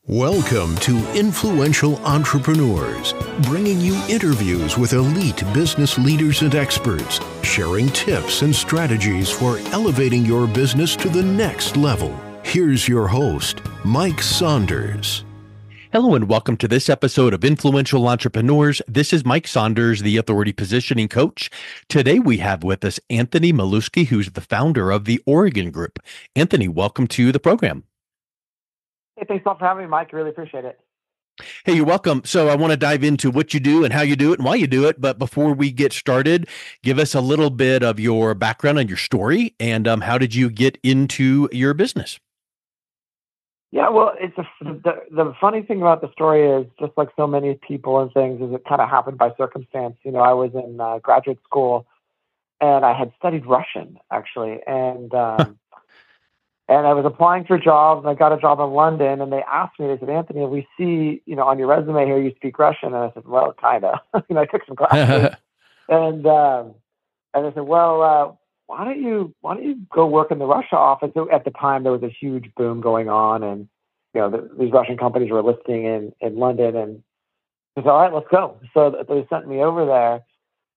Welcome to Influential Entrepreneurs, bringing you interviews with elite business leaders and experts, sharing tips and strategies for elevating your business to the next level. Here's your host, Mike Saunders. Hello and welcome to this episode of Influential Entrepreneurs. This is Mike Saunders, the Authority Positioning Coach. Today we have with us Anthony Milewski, who's the founder of the Oregon Group. Anthony, welcome to the program. Hey, thanks a lot for having me, Mike. I really appreciate it. Hey, you're welcome. So I want to dive into what you do and how you do it and why you do it. But before we get started, give us a little bit of your background and your story and how did you get into your business? Yeah, well, the funny thing about the story is, just like so many people and things, is it kind of happened by circumstance. You know, I was in graduate school and I had studied Russian, actually. And I was applying for jobs, and I got a job in London, and they asked me, they said, Anthony, we see, on your resume here, you speak Russian. And I said, well, kind of. I took some classes. and they said, well, why don't you go work in the Russia office? So at the time, there was a huge boom going on, and, these Russian companies were listing in London. And I said, all right, let's go. So they sent me over there,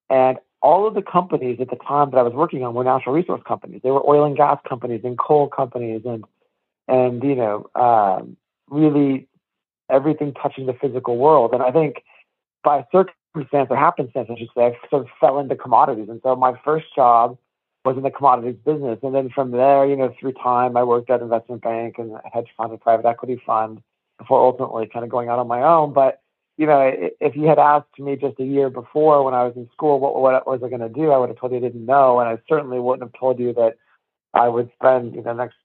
and all of the companies at the time that I was working on were natural resource companies. They were oil and gas companies and coal companies and really everything touching the physical world. And I think by circumstance or happenstance, I should say, I sort of fell into commodities. And so my first job was in the commodities business. And then from there, through time, I worked at investment bank and a hedge fund and private equity fund before ultimately kind of going out on my own. But if you had asked me just a year before when I was in school, what was I going to do? I would have told you I didn't know. And I certainly wouldn't have told you that I would spend the next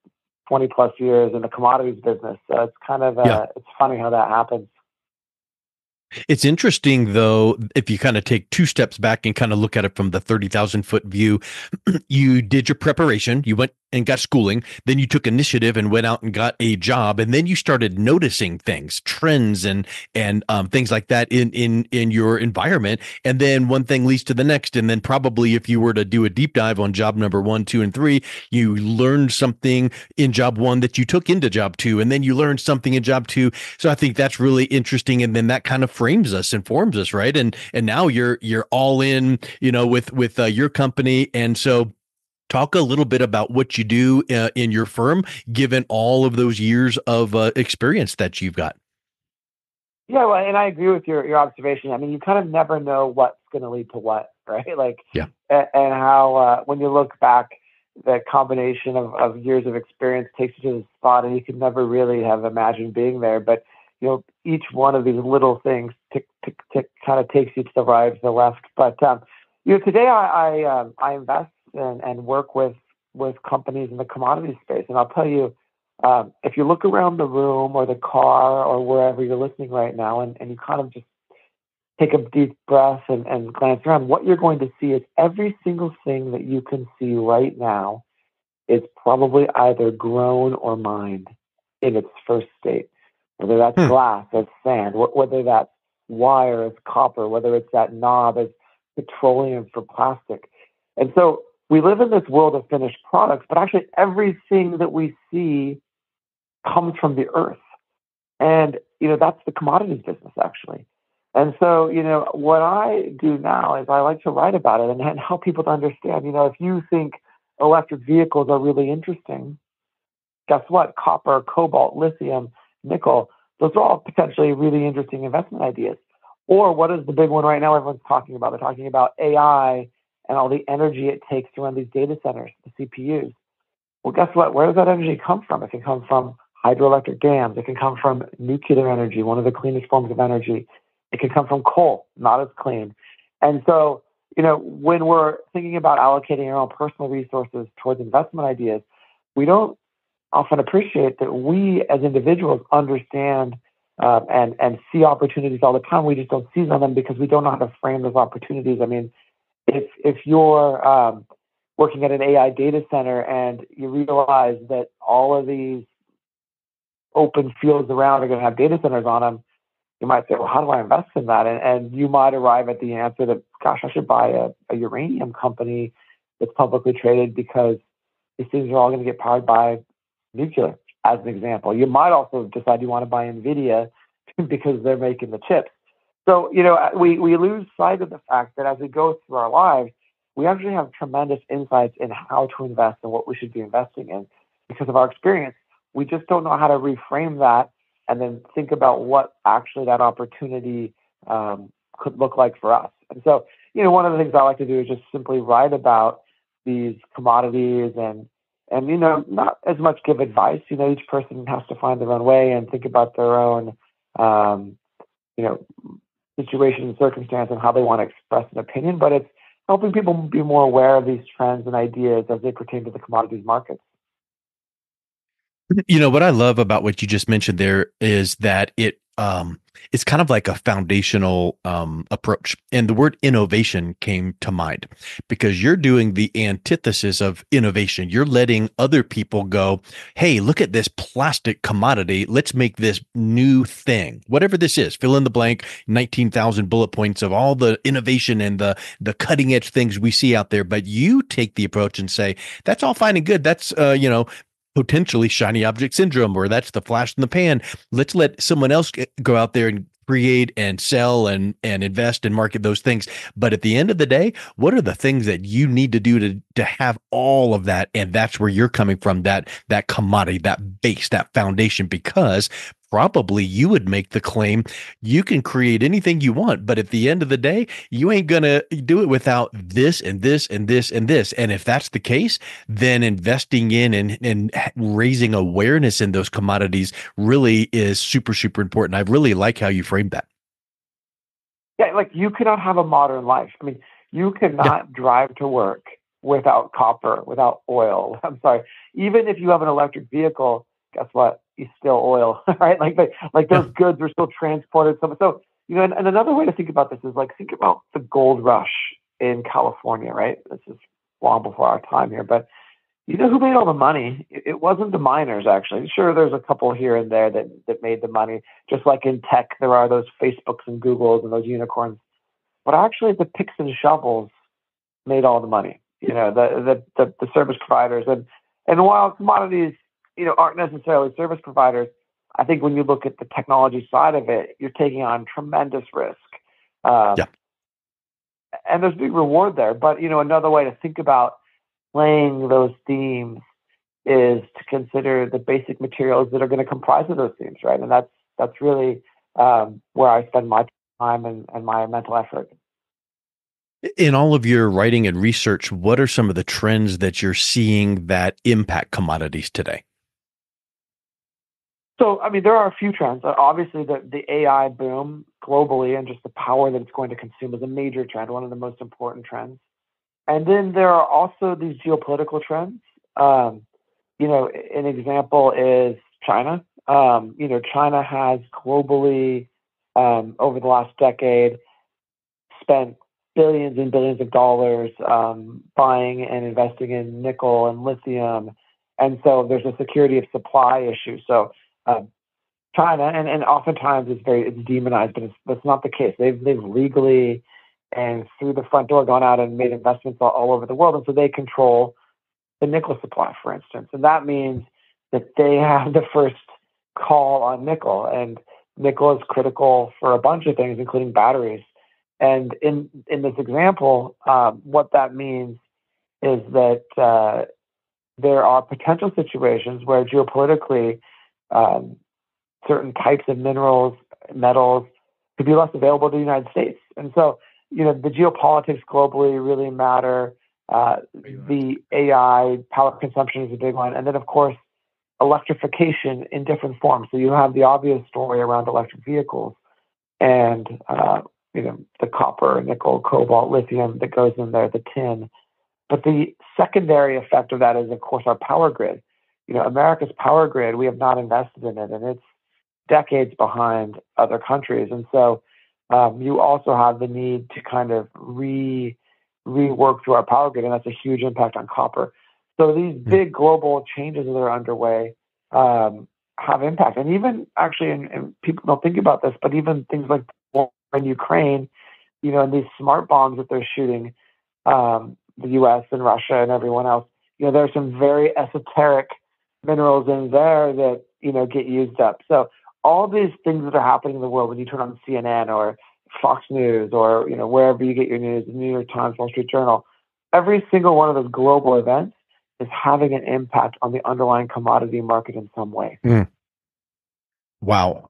20 plus years in the commodities business. So it's kind of, It's funny how that happens. It's interesting, though, if you kind of take two steps back and kind of look at it from the 30,000-foot view, you did your preparation, you went and got schooling, then you took initiative and went out and got a job, and then you started noticing things, trends and things like that in your environment, and then one thing leads to the next, and then probably if you were to do a deep dive on job number 1, 2, and 3, you learned something in job 1 that you took into job 2, and then you learned something in job 2. So I think that's really interesting, and then that kind of frames us, informs us, right? And now you're all in, with your company, and so. Talk a little bit about what you do in your firm, given all of those years of experience that you've got. Yeah, well, and I agree with your observation. I mean, you kind of never know what's going to lead to what, right? And how when you look back, the combination of years of experience takes you to the spot, and you could never really have imagined being there. But each one of these little things tick, tick, tick, kind of takes you to the right, to the left. But today I invest and work with companies in the commodity space. And I'll tell you, if you look around the room or the car or wherever you're listening right now, and you kind of just take a deep breath and glance around, what you're going to see is every single thing that you can see right now is probably either grown or mined in its first state. Whether that's glass, that's sand, whether that's wire, it's copper, whether it's that knob, it's petroleum for plastic. And so we live in this world of finished products, but actually everything that we see comes from the earth. And, that's the commodities business, actually. And so, what I do now is I like to write about it and help people to understand, if you think electric vehicles are really interesting, guess what? Copper, cobalt, lithium, nickel, those are all potentially really interesting investment ideas. Or what is the big one right now everyone's talking about? They're talking about AI and all the energy it takes to run these data centers, the CPUs. Well, guess what? Where does that energy come from? It can come from hydroelectric dams. It can come from nuclear energy, one of the cleanest forms of energy. It can come from coal, not as clean. And so, when we're thinking about allocating our own personal resources towards investment ideas, we don't often appreciate that we as individuals understand and see opportunities all the time. We just don't seize on them because we don't know how to frame those opportunities. I mean, if you're working at an AI data center and you realize that all of these open fields around are going to have data centers on them, you might say, well, how do I invest in that? And you might arrive at the answer that, gosh, I should buy a uranium company that's publicly traded because these things are all going to get powered by nuclear. as an example. You might also decide you want to buy NVIDIA because they're making the chips. So, we lose sight of the fact that as we go through our lives, we actually have tremendous insights in how to invest and what we should be investing in because of our experience. We just don't know how to reframe that and then think about what actually that opportunity could look like for us. And so, one of the things I like to do is just simply write about these commodities and not as much give advice. Each person has to find their own way and think about their own, situation and circumstance and how they want to express an opinion. But it's helping people be more aware of these trends and ideas as they pertain to the commodities markets. What I love about what you just mentioned there is that it's kind of like a foundational approach. And the word innovation came to mind because you're doing the antithesis of innovation. You're letting other people go, hey, look at this plastic commodity. Let's make this new thing. Whatever this is, fill in the blank, 19,000 bullet points of all the innovation and the cutting edge things we see out there. But you take the approach and say, that's all fine and good. That's, potentially shiny object syndrome, or that's the flash in the pan. Let's let someone else go out there and create and sell and invest and market those things. But at the end of the day, what are the things that you need to do to have all of that? And that's where you're coming from, that commodity, that base, that foundation, because probably you would make the claim you can create anything you want, but at the end of the day, you ain't gonna do it without this and this and this and this. And if that's the case, then investing in and raising awareness in those commodities really is super, super important. I really like how you framed that. Yeah, like you cannot have a modern life. I mean, you cannot drive to work without copper, without oil. I'm sorry. Even if you have an electric vehicle, guess what? It's still oil, right? Like those goods are still transported. So and another way to think about this is think about the gold rush in California, right? This is long before our time here, but you know who made all the money? It wasn't the miners, actually. Sure, there's a couple here and there that made the money. Just like in tech, there are those Facebooks and Googles and those unicorns. But actually, the picks and shovels made all the money. The service providers and while commodities aren't necessarily service providers, I think when you look at the technology side of it, you're taking on tremendous risk. And there's big reward there. But another way to think about playing those themes is to consider the basic materials that are going to comprise of those themes, right? And that's really where I spend my time and my mental effort. In all of your writing and research, what are some of the trends that you're seeing that impact commodities today? So, I mean, there are a few trends. Obviously, the AI boom globally and just the power that it's going to consume is a major trend, one of the most important trends. And then there are also these geopolitical trends. An example is China. China has globally, over the last decade, spent billions and billions of dollars buying and investing in nickel and lithium. And so there's a security of supply issue. So China, and oftentimes it's demonized, but that's not the case. They've legally and through the front door gone out and made investments all over the world. And so they control the nickel supply, for instance. And that means that they have the first call on nickel. And nickel is critical for a bunch of things, including batteries. And in this example, what that means is that there are potential situations where geopolitically certain types of minerals, metals could be less available to the United States. And so, the geopolitics globally really matter. The AI power consumption is a big one. And then, of course, electrification in different forms. So you have the obvious story around electric vehicles and, the copper, nickel, cobalt, lithium that goes in there, the tin. But the secondary effect of that is, of course, our power grid. America's power grid, we have not invested in it, and it's decades behind other countries. And so you also have the need to kind of rework through our power grid, and that's a huge impact on copper. So these big global changes that are underway have impact. And even actually, and people don't think about this, but even things like in Ukraine, and these smart bombs that they're shooting, the U.S. and Russia and everyone else, there are some very esoteric minerals in there that, get used up. So all these things that are happening in the world, when you turn on CNN or Fox News or, wherever you get your news, the New York Times, Wall Street Journal, every single one of those global events is having an impact on the underlying commodity market in some way. Wow.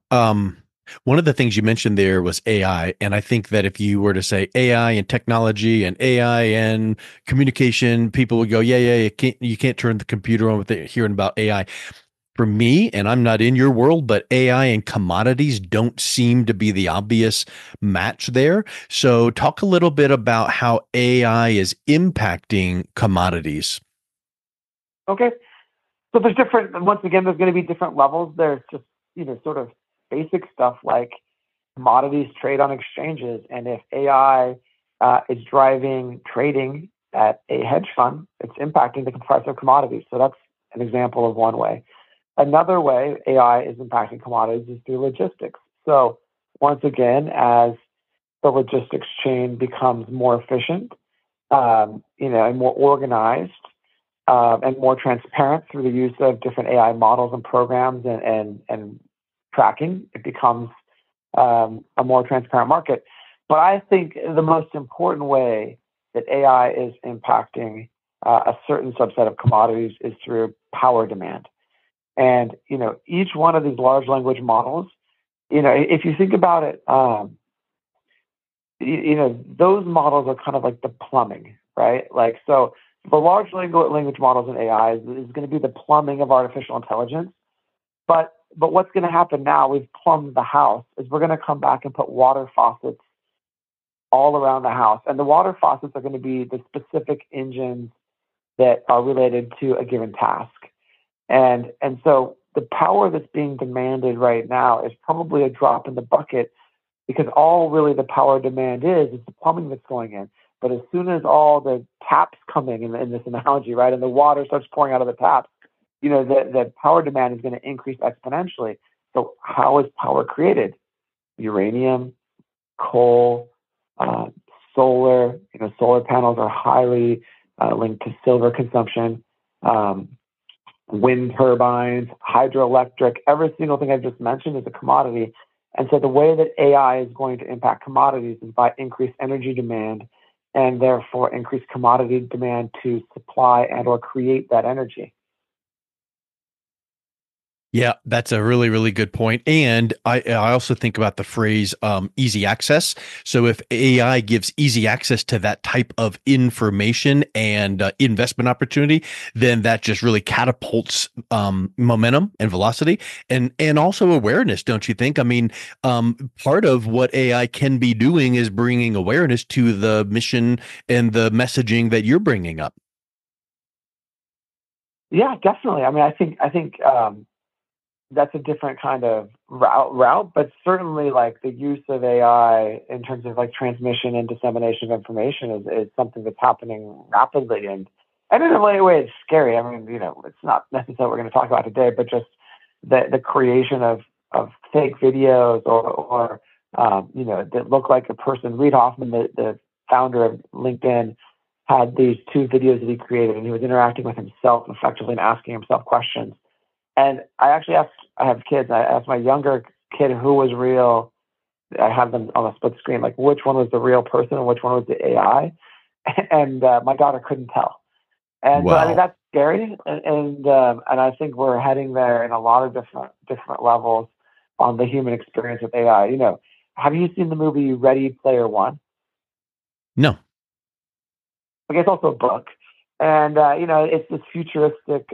One of the things you mentioned there was AI. And I think that if you were to say AI and technology and AI and communication, people would go, yeah, you can't turn the computer on with it, hearing about AI. For me, and I'm not in your world, but AI and commodities don't seem to be the obvious match there. So talk a little bit about how AI is impacting commodities. Okay. So there's once again, there's going to be different levels. There's just, sort of basic stuff like commodities trade on exchanges. And if AI is driving trading at a hedge fund, it's impacting the price of commodities. So that's an example of one way. Another way AI is impacting commodities is through logistics. So once again, as the logistics chain becomes more efficient, and more organized, and more transparent through the use of different AI models and programs and tracking, it becomes a more transparent market. But I think the most important way that AI is impacting a certain subset of commodities is through power demand. And, each one of these large language models, if you think about it, those models are kind of like the plumbing, right? Like, so the large language models in AI is going to be the plumbing of artificial intelligence. But what's going to happen now, we've plumbed the house, is we're going to come back and put water faucets all around the house. And the water faucets are going to be the specific engines that are related to a given task. And so the power that's being demanded right now is probably a drop in the bucket, because all really the power demand is the plumbing that's going in. But as soon as all the taps come in this analogy, right, and the water starts pouring out of the taps, the power demand is going to increase exponentially. So how is power created? Uranium, coal, solar. Solar panels are highly linked to silver consumption. Wind turbines, hydroelectric, every single thing I've just mentioned is a commodity. And so the way that AI is going to impact commodities is by increased energy demand, and therefore increased commodity demand to supply and or create that energy. Yeah, that's a really, really good point. And I also think about the phrase easy access. So if AI gives easy access to that type of information and investment opportunity, then that just really catapults momentum and velocity and also awareness, don't you think? I mean, part of what AI can be doing is bringing awareness to the mission and the messaging that you're bringing up. Yeah, definitely. I mean, I think that's a different kind of route, but certainly like the use of AI in terms of like transmission and dissemination of information is something that's happening rapidly. And in a way, it's scary. I mean, it's not necessarily what we're going to talk about today, but just the creation of fake videos or that look like a person. Reid Hoffman, the founder of LinkedIn, had these two videos that he created, and he was interacting with himself effectively and asking himself questions. And I have kids. I asked my younger kid who was real. I have them on a split screen, like which one was the real person and which one was the AI. And my daughter couldn't tell. And wow. So, I mean, that's scary. And I think we're heading there in a lot of different levels on the human experience with AI. Have you seen the movie Ready Player One? No. Okay, it's also a book. And, it's this futuristic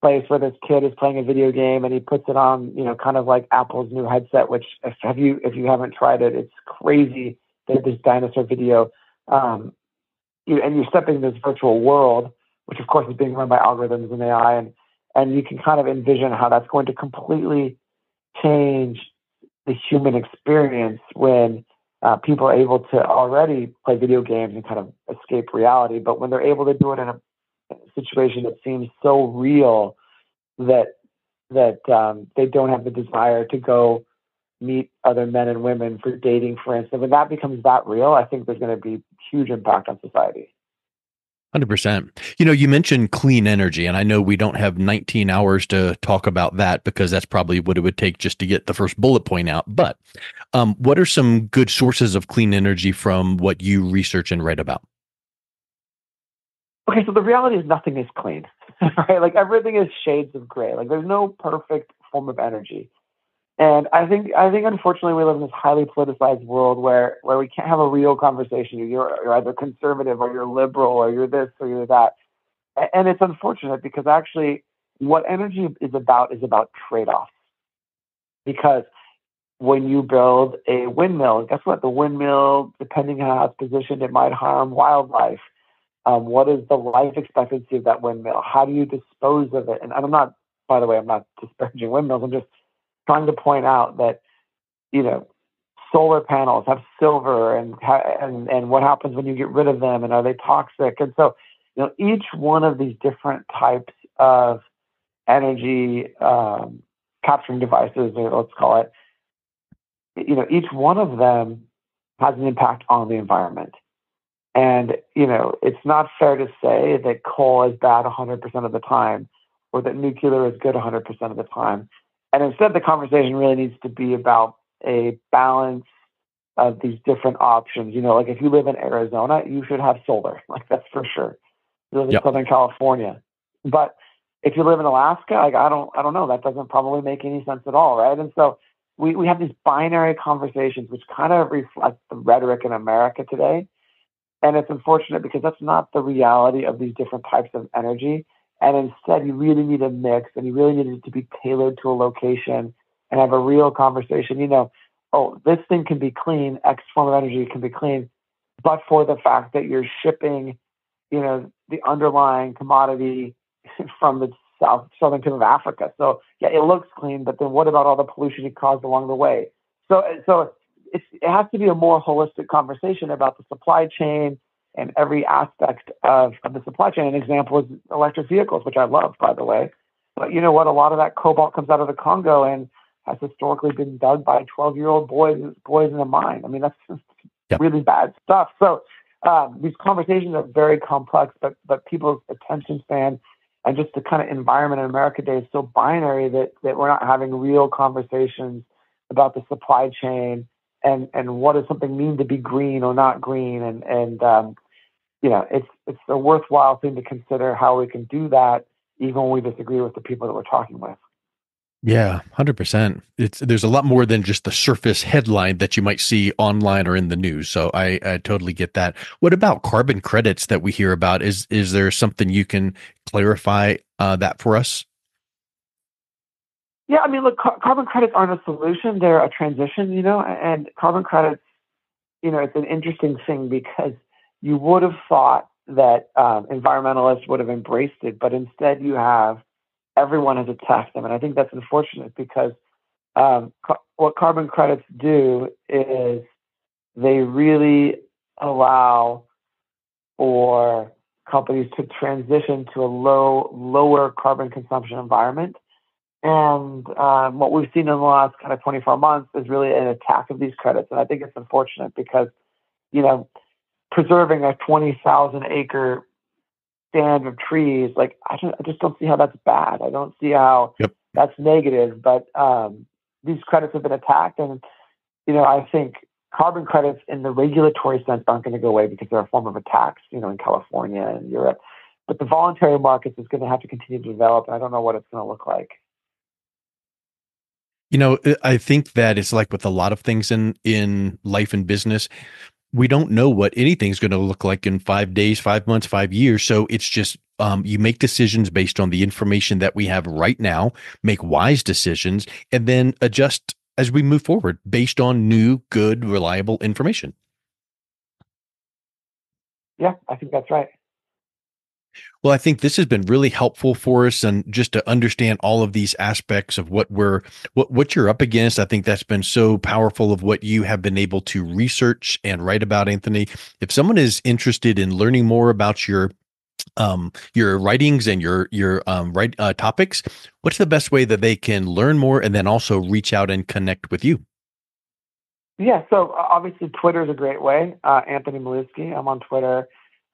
place where this kid is playing a video game and he puts it on, kind of like Apple's new headset, which if you haven't tried it, it's crazy. There's this dinosaur video. And you're stepping in this virtual world, which of course is being run by algorithms and AI. And you can kind of envision how that's going to completely change the human experience when people are able to already play video games and kind of escape reality. But when they're able to do it in a situation that seems so real that they don't have the desire to go meet other men and women for dating, for instance. When that becomes that real, I think there's going to be huge impact on society. 100%. You mentioned clean energy, and I know we don't have 19 hours to talk about that because that's probably what it would take just to get the first bullet point out. But what are some good sources of clean energy from what you research and write about? Okay, so the reality is nothing is clean, right? Like everything is shades of gray. Like there's no perfect form of energy. And I think unfortunately we live in this highly politicized world where we can't have a real conversation. You're either conservative or you're liberal or you're this or you're that. And it's unfortunate because actually what energy is about trade-offs. Because when you build a windmill, guess what? The windmill, depending on how it's positioned, it might harm wildlife. What is the life expectancy of that windmill? How do you dispose of it? And I'm not, by the way, I'm not disparaging windmills. I'm just trying to point out that, you know, solar panels have silver and what happens when you get rid of them and are they toxic? And so, each one of these different types of energy capturing devices, or let's call it, each one of them has an impact on the environment. And, it's not fair to say that coal is bad 100% of the time or that nuclear is good 100% of the time. And instead, the conversation really needs to be about a balance of these different options. Like if you live in Arizona, you should have solar. Like that's for sure. You live in Yep. Southern California. But if you live in Alaska, like I don't know, that doesn't probably make any sense at all, right? And so we have these binary conversations which kind of reflect the rhetoric in America today. And it's unfortunate because that's not the reality of these different types of energy. And instead, you really need a mix and you really need it to be tailored to a location and have a real conversation. Oh, this thing can be clean, X form of energy can be clean, but for the fact that you're shipping, the underlying commodity from the southern tip of Africa. So yeah, it looks clean, but then what about all the pollution it caused along the way? So it has to be a more holistic conversation about the supply chain and every aspect of the supply chain. An example is electric vehicles, which I love, by the way. But you know what? A lot of that cobalt comes out of the Congo and has historically been dug by 12-year-old boys in a mine. I mean, that's just Yep. really bad stuff. So these conversations are very complex, but people's attention span and just the kind of environment in America today is so binary that we're not having real conversations about the supply chain and what does something mean to be green or not green. And it's a worthwhile thing to consider how we can do that, even when we disagree with the people that we're talking with. Yeah, 100%. There's a lot more than just the surface headline that you might see online or in the news. So I totally get that. What about carbon credits that we hear about? Is there something you can clarify that for us? Yeah, I mean, look, carbon credits aren't a solution; they're a transition. And carbon credits, it's an interesting thing because you would have thought that environmentalists would have embraced it, but instead you have everyone has attacked them, and I think that's unfortunate because what carbon credits do is they really allow for companies to transition to a lower carbon consumption environment. And what we've seen in the last kind of 24 months is really an attack of these credits. And I think it's unfortunate because, you know, preserving a 20,000 acre stand of trees, like I just don't see how that's bad. I don't see how Yep. that's negative. But these credits have been attacked. And, I think carbon credits in the regulatory sense aren't going to go away because they're a form of a tax, in California and Europe. But the voluntary markets is going to have to continue to develop. And I don't know what it's going to look like. I think that it's like with a lot of things in life and business, we don't know what anything's going to look like in 5 days, 5 months, 5 years. So it's just you make decisions based on the information that we have right now, make wise decisions, and then adjust as we move forward based on new, good, reliable information. Yeah, I think that's right. Well, I think this has been really helpful for us and just to understand all of these aspects of what you're up against. I think that's been so powerful of what you have been able to research and write about, Anthony. If someone is interested in learning more about your writings and your topics, what's the best way that they can learn more and then also reach out and connect with you? Yeah, so obviously Twitter is a great way. Anthony Milewski, I'm on Twitter.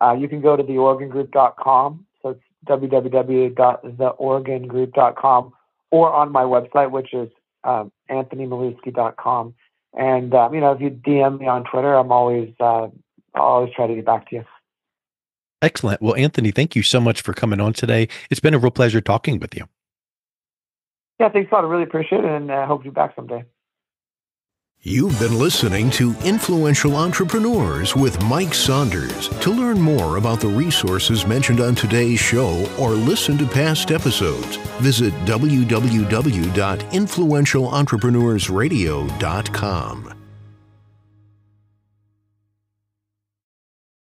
You can go to theorgangroup.com. So it's www.theorgangroup.com, or on my website, which is anthonymilewski.com. And, if you DM me on Twitter, I'll always try to get back to you. Excellent. Well, Anthony, thank you so much for coming on today. It's been a real pleasure talking with you. Yeah, thanks a lot. I really appreciate it, and I hope to be back someday. You've been listening to Influential Entrepreneurs with Mike Saunders. To learn more about the resources mentioned on today's show or listen to past episodes, visit www.influentialentrepreneursradio.com.